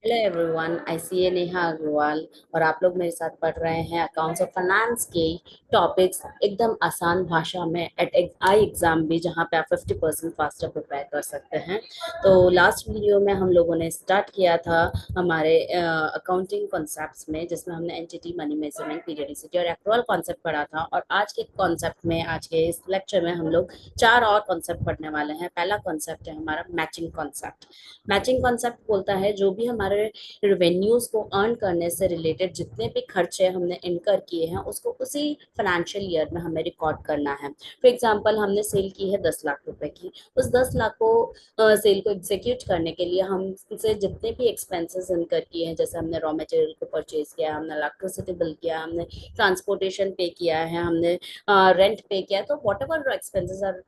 Hello everyone, आई सी ए नेहा अग्रवाल और आप लोग मेरे साथ पढ़ रहे हैं अकाउंट्स ऑफ फाइनेंस के टॉपिक्स एकदम आसान भाषा में एट आई एग्जाम भी, जहां पे आप 50% फास्टर प्रिपेयर कर सकते हैं। तो लास्ट वीडियो में हम लोगों ने स्टार्ट किया था हमारे अकाउंटिंग कॉन्सेप्ट्स में, जिसमें हमने एंटिटी, मनी मेजरमेंट, पीरियडिसिटी और एक्रुअल कॉन्सेप्ट पढ़ा था। और आज के कॉन्सेप्ट में, आज के इस लेक्चर में हम लोग चार और कॉन्सेप्ट पढ़ने वाले हैं। पहला कॉन्सेप्ट है हमारा मैचिंग कॉन्सेप्ट। मैचिंग कॉन्सेप्ट बोलता है जो भी हमारे रेवेन्यूज को अर्न करने से रिलेटेड जितने भी खर्चे हमने इनकर किए हैं उसको उसी फाइनेंशियल ईयर में हमें रिकॉर्ड करना है। फॉर एग्जांपल, हमने सेल की है 10 लाख रुपए की। उस 10 लाख को सेल को एग्जीक्यूट करने के लिए हमसे जितने भी एक्सपेंसेस इनकर किए हैं, जैसे हमने रॉ मटेरियल को परचेज किया, हमने इलेक्ट्रिसिटी बिल किया, हमने ट्रांसपोर्टेशन पे किया है, हमने रेंट पे किया, तो whatever expenses are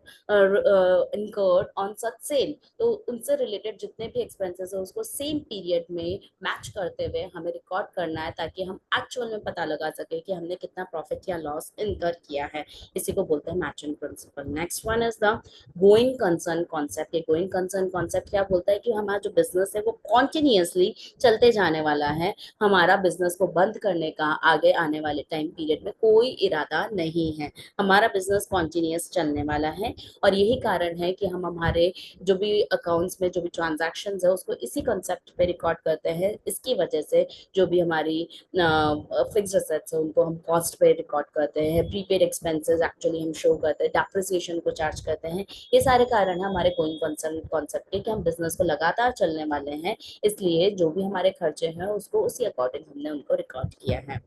incurred on such sale, तो उनसे रिलेटेड जितने भी एक्सपेंसेस है उसको सेम पीरियड में मैच करते हुए हमें रिकॉर्ड करना है, ताकि हम एक्चुअल में पता लगा सके कि हमने कितना प्रॉफिट या लॉस इनकर किया है। इसी को बोलते हैं matching principal. Next one is the going concern concept. ये गोइंग कंसर्न कॉन्सेप्ट क्या बोलता है कि हमारा जो बिजनेस है वो कॉन्टिन्यूसली चलते जाने वाला है। हमारा बिजनेस को बंद करने का आगे आने वाले टाइम पीरियड में कोई इरादा नहीं है। हमारा बिजनेस कॉन्टिन्यूस चलने वाला है, और यही कारण है कि हम हमारे जो भी अकाउंट्स में जो भी ट्रांजैक्शन है उसको इसी कॉन्सेप्ट पे रिकॉर्ड करते हैं। इसकी वजह से जो भी हमारी फिक्स्ड एसेट्स है उनको हम कॉस्ट पे रिकॉर्ड करते हैं, प्रीपेड एक्सपेंसेस एक्चुअली हम शो करते हैं, डेप्रिसिएशन को चार्ज करते हैं। ये सारे कारण है हमारे गोइंग कंसर्न कॉन्सेप्ट के, कि हम बिजनेस को लगातार चलने वाले हैं, इसलिए जो भी हमारे खर्चे हैं उसको उसी अकॉर्डिंग हमने उनको रिकॉर्ड किया है।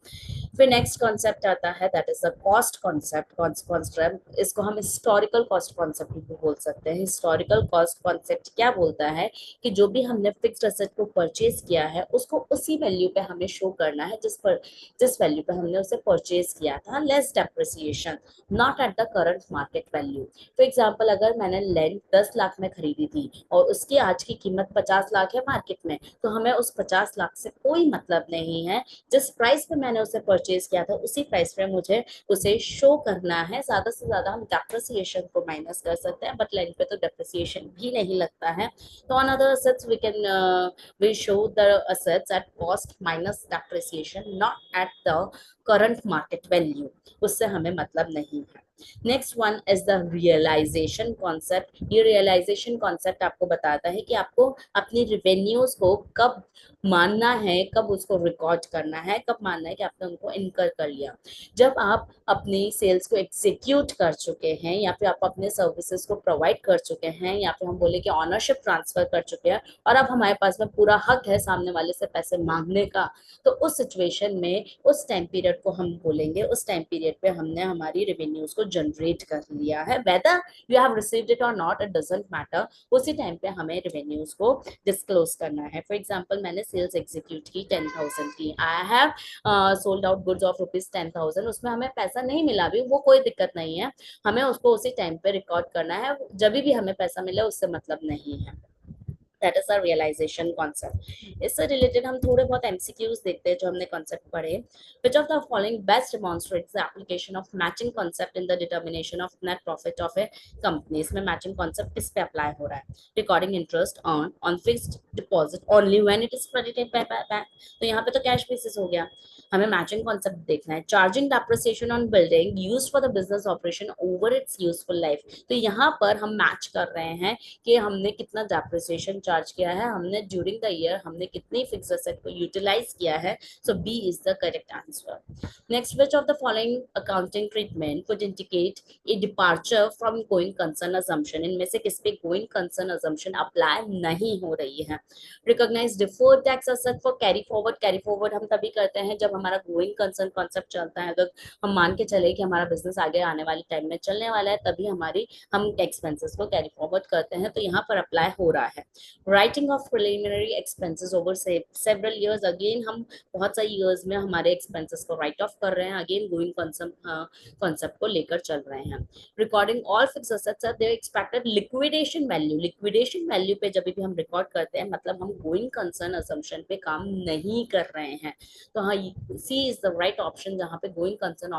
फिर नेक्स्ट कॉन्सेप्ट आता है, that is the cost concept. Concept इसको हम हिस्टोरिकल कॉस्ट कॉन्सेप्ट भी बोल सकते हैं। हिस्टोरिकल कॉस्ट कॉन्सेप्ट क्या बोलता है कि जो भी हमने फिक्स्ड एसेट को परचेज किया है उसको उसी वैल्यू पे हमें शो करना है जिस वैल्यू पे हमने उसे परचेज किया था, less depreciation, not at the current market value. For example, अगर मैंने लैंड 10 लाख में खरीदी थी और उसकी आज की कीमत 50 लाख है मार्केट में, तो हमें उस 50 लाख से कोई मतलब नहीं है। जिस प्राइस पे मैंने उसे परचेज किया था उसी प्राइस पे मुझे उसे शो करना है। ज्यादा से ज्यादा हम डेप्रिसिएशन को माइनस कर सकते हैं, बट लाइन पे तो डेप्रिसिएशन भी नहीं लगता है। तो on other assets we show the assets at cost minus depreciation, not at the current market value। उससे हमें मतलब नहीं है। Next one is the realisation concept. ये रियलाइजेशन कॉन्सेप्ट आपको बताता है कि आपको अपनी रिवेन्यूज को कब मानना है, कब उसको रिकॉर्ड करना है, कब मानना है कि आपने उनको इनकर कर लिया। जब आप अपनी सेल्स को एग्जीक्यूट कर चुके हैं, या फिर आप अपने सर्विसेज को प्रोवाइड कर चुके हैं, या फिर हम बोले कि ऑनरशिप ट्रांसफर कर चुके हैं, और अब हमारे पास में पूरा हक है सामने वाले से पैसे मांगने का, तो उस सिचुएशन में उस टाइम पीरियड को हम बोलेंगे, उस टाइम पीरियड पे हमने हमारी रेवेन्यूज को जनरेट कर लिया है। Whether you have received it और नॉट, इट डजंट मैटर, उसी टाइम पे हमें रेवेन्यूज को डिस्क्लोज करना है। फॉर एग्जाम्पल, मैंने सेल्स एग्जीक्यूट की 10,000 की, I have sold out goods of rupees 10,000, उसमें हमें पैसा नहीं मिला भी, वो कोई दिक्कत नहीं है, हमें उसको उसी टाइम पे रिकॉर्ड करना है। जब भी हमें पैसा मिले उससे मतलब नहीं है। That is a realisation concept. इससे रिलेटेड हम थोड़े बहुत एमसीक्यूज देखते हैं जो हमने कॉन्सेप्ट पढ़े। विच of the following best demonstrates the application of matching concept in the determination of net profit of A company. इसमें मैचिंग कॉन्सेप्ट किस पे अप्लाई हो रहा है? Recording interest on fixed deposit only when it is credited by bank. तो यहाँ पे तो कैश बेसिस हो गया। हमें मैचिंग कॉन्सेप्ट देखना है। Charging depreciation on building used for the business operation over it's useful life. तो यहाँ पर हम मैच कर रहे हैं कि हमने कितना डेप्रिसिएशन चार्ज किया है, हमने ड्यूरिंग द ईयर हमने कितनी फिक्स एसेट को यूटिलाइज किया है। So B is the correct answer. Next, which of the following accounting treatment would indicate a departure from going concern assumption? इनमें से किस पे गोइंग कंसर्न अजम्पशन अप्लाई नहीं हो रही है? Recognise deferred tax asset for carry forward. Carry forward हम तभी करते हैं जब हमारा गोइंग कंसर्न कॉन्सेप्ट चलता है। अगर हम मान के चले कि हमारा बिजनेस आगे आने वाले टाइम में चलने वाला है, तभी हमारी हम एक्सपेंसेस को कैरी फॉरवर्ड करते हैं, तो यहाँ पर अप्लाई हो रहा है। Writing of preliminary expenses over several years. Again हम बहुत सारे ईयर्स में हमारे एक्सपेंसेस को राइट ऑफ कर रहे हैं, अगेन गोइंग कॉन्सेप्ट को लेकर चल रहे हैं। Recording all fixed assets eight there expected liquidation value. Liquidation value पे जब भी हम रिकॉर्ड करते हैं, मतलब हम गोइंग कंसर्न असम्पशन पे काम नहीं कर रहे हैं। तो हाँ, सी इज द राइट ऑप्शन जहाँ पे गोइंग कंसर्न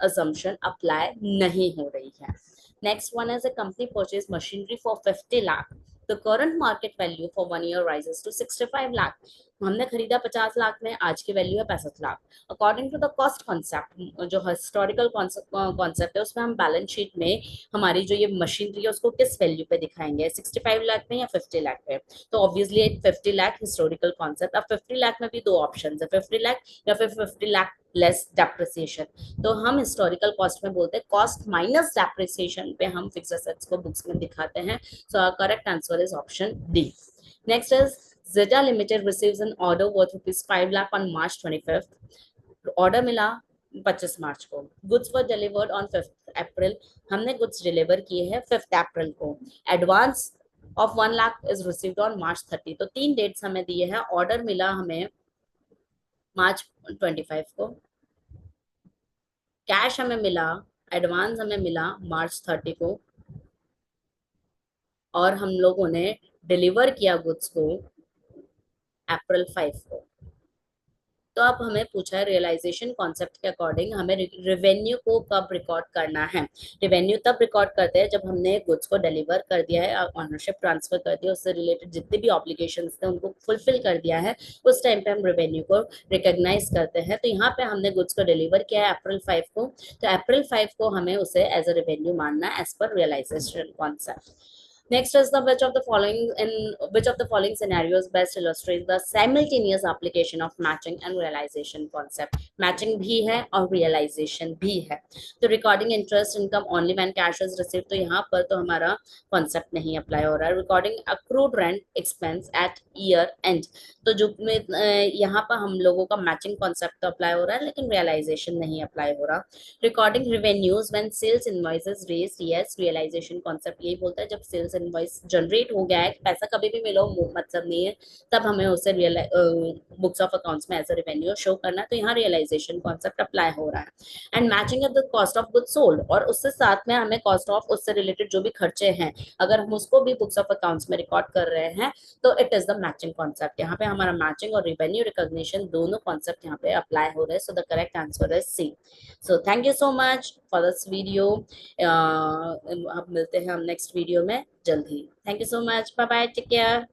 assumption अप्लाई नहीं हो रही है। Next one is a company purchase machinery for 50 lakh. The current market value for 1 year rises to 65 lakh. हमने खरीदा 50 लाख में, आज की वैल्यू है 65 lakh. According to the cost concept, जो हिस्टोरिकल कॉन्सेप्ट है, उसमें हम बैलेंस शीट में हमारी जो ये मशीनरी है उसको किस वैल्यू पे दिखाएंगे, 65 लाख में या 50 लाख पे। तो ऑब्वियसली 50 लाख हिस्टोरिकल कॉन्सेप्ट। अब 50 लाख में भी दो ऑप्शन है, 50 लाख या फिर 50 लाख लेस डेप्रिसिएशन। तो हम हिस्टोरिकल कॉस्ट में बोलते हैं कॉस्ट माइनस डेप्रिसिएशन पे हम फिक्स्ड एसेट्स को बुक्स में दिखाते हैं। So correct answer is option D. Next is Zeta Limited receives an order worth rupees 5 lakh on March 25th। Order मिला 25 मार्च को। Goods were delivered on 5th अप्रैल। हमने goods deliver किए हैं 5th अप्रैल को। Advance of 1 lakh is received on March 30। तो 3 dates हमें दिए हैं। ऑर्डर मिला हमें March 25 को, कैश हमें मिला, एडवांस हमें मिला March 30 को, और हम लोगों ने डिलीवर किया गुड्स को April 5 को। तो अब हमें पूछा है रियलाइजेशन कॉन्सेप्ट के अकॉर्डिंग हमें रेवेन्यू को कब रिकॉर्ड करना है। रेवेन्यू तब रिकॉर्ड करते हैं जब हमने गुड्स को डिलीवर कर दिया है, ऑनरशिप ट्रांसफर कर दिया, उससे रिलेटेड जितने भी ऑब्लिगेशंस थे उनको फुलफिल कर दिया है, उस टाइम पे हम रेवेन्यू को रिकॉग्नाइज करते हैं। तो यहाँ पे हमने गुड्स को डिलीवर किया है April 5 को, तो April 5 को हमें उसे एज अ रेवेन्यू मानना है as per realisation concept. Next is the which of the following scenarios best illustrates the simultaneous application of matching and realization concept। Matching भी है और realization भी है। तो recording interest income only when cash is received, तो यहाँ पर तो हमारा concept नहीं apply हो रहा है। Recording accrued rent expense at year end, तो जो यहाँ पर हम लोगों का matching concept तो apply हो रहा है लेकिन realization नहीं apply हो रहा। Recording revenues when sales invoices raised, yes, realization concept यही बोलता है जब sales इनवॉइस जनरेट हो गया है, पैसा कभी भी मिलो मतलब नहीं है, तब हमें उसे बुक्स ऑफ अकाउंट्स में एज अ रेवेन्यू शो करना है। तो यहाँ रियलाइजेशन कॉन्सेप्ट अप्लाई हो रहा है। And matching of the cost of goods sold, और उससे साथ में हमें कॉस्ट ऑफ उससे रिलेटेड जो भी खर्चे हैं अगर हम उसको भी बुक्स ऑफ अकाउंट्स में रिकॉर्ड कर रहे हैं तो it is the matching concept. यहाँ पे हमारा मैचिंग और रेवेन्यू रिकॉग्निशन दोनों कॉन्सेप्ट यहाँ पे अप्लाई हो रहे हैं। So the correct answer is C. So thank you so much for this video. हम मिलते हैं हम नेक्स्ट वीडियो में जल्द ही। Thank you so much, bye bye, take care.